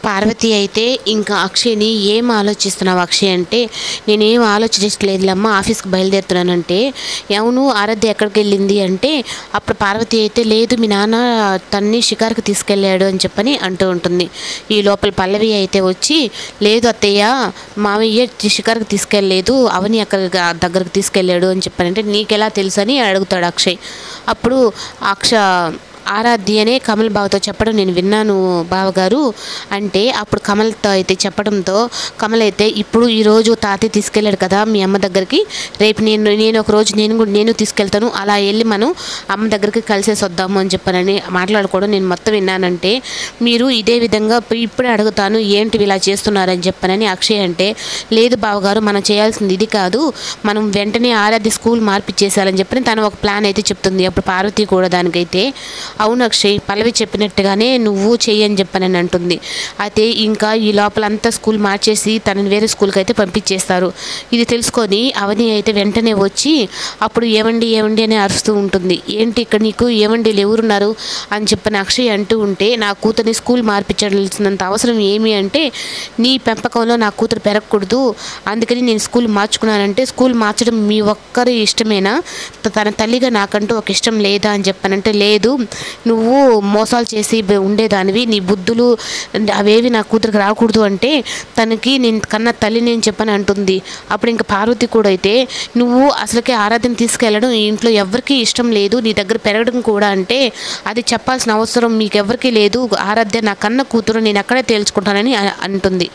పార్వతి అయితే ఇంకా అక్షయ్ని ఏం ఆలోచిస్తున్నావు అక్షయ్ అంటే, నేనేం ఆలోచించట్లేదులమ్మ, ఆఫీస్కి బయలుదేరుతున్నానంటే, అవును ఆరాధ్య ఎక్కడికి వెళ్ళింది అంటే, అప్పుడు పార్వతి అయితే లేదు మీ నాన్న తన్ని షికార్కి తీసుకెళ్ళాడు అని చెప్పని అంటూ ఉంటుంది. ఈ లోపల పల్లవి అయితే వచ్చి, లేదు అత్తయ్య మావయ్య షికార్కి తీసుకెళ్ళలేదు, అవని అక్కడ దగ్గరకు తీసుకెళ్ళాడు అని చెప్పానంటే, నీకెలా తెలుసు అని అడుగుతాడు అక్షయ్. అప్పుడు ఆరాధ్య అనే కమల్ బావతో చెప్పడం నేను విన్నాను బావగారు అంటే, అప్పుడు కమల్తో అయితే చెప్పడంతో కమల్ అయితే, ఇప్పుడు ఈరోజు తాతయ్య తీసుకెళ్ళాడు కదా మీ అమ్మ దగ్గరికి, రేపు నేను ఒక రోజు నేను తీసుకెళ్తాను, అలా వెళ్ళి మనం అమ్మ దగ్గరికి కలిసేసి వద్దాము అని చెప్పానని మాట్లాడుకోవడం నేను మొత్తం విన్నానంటే, మీరు ఇదే విధంగా ఇప్పుడే అడుగుతాను ఏంటి ఇలా చేస్తున్నారని చెప్పానని అక్షయ్ అంటే, లేదు బావగారు మనం చేయాల్సింది ఇది కాదు, మనం వెంటనే ఆరాధ్య స్కూల్ మార్పిచ్చేసాలని చెప్పని తను ఒక ప్లాన్ అయితే చెప్తుంది. అప్పుడు పార్వతి కూడా దానికైతే, అవును అక్షయ్ పల్లవి చెప్పినట్టుగానే నువ్వు చెయ్యని చెప్పనని అంటుంది. అయితే ఇంకా ఈ లోపలంతా స్కూల్ మార్చేసి తనని వేరే స్కూల్కి అయితే పంపించేస్తారు. ఇది తెలుసుకొని అవని అయితే వెంటనే వచ్చి, అప్పుడు ఏమండి అని అరుస్తూ ఉంటుంది. ఏంటి ఇక్కడ నీకు ఏమండి ఎవరున్నారు అని చెప్పని అక్షయ్ అంటూ ఉంటే, నా కూతుర్ని స్కూల్ మార్పించాల్సినంత అవసరం ఏమి అంటే, నీ పెంపకంలో నా కూతురు పెరగకూడదు, అందుకని నేను స్కూల్ మార్చుకున్నానంటే, స్కూల్ మార్చడం మీ ఒక్కరి ఇష్టమేనా, తన తల్లిగా నాకంటూ ఒక ఇష్టం లేదా అని చెప్పానంటే, లేదు నువ్వు మోసాలు చేసి ఉండేదానివి, నీ బుద్ధులు అవేవి నా కూతురికి రాకూడదు అంటే, తనకి నేను కన్నా తల్లి నేను చెప్పని అంటుంది. అప్పుడు ఇంకా పార్వతి కూడా అయితే, నువ్వు అసలుకే ఆరాధన తీసుకెళ్ళడం ఈ ఇంట్లో ఎవరికీ ఇష్టం లేదు, నీ దగ్గర పెరగడం కూడా అంటే అది చెప్పాల్సిన అవసరం మీకెవరికీ లేదు, ఆరాధ్య నా కన్న కూతురు నేను అక్కడే తేల్చుకుంటానని అంటుంది.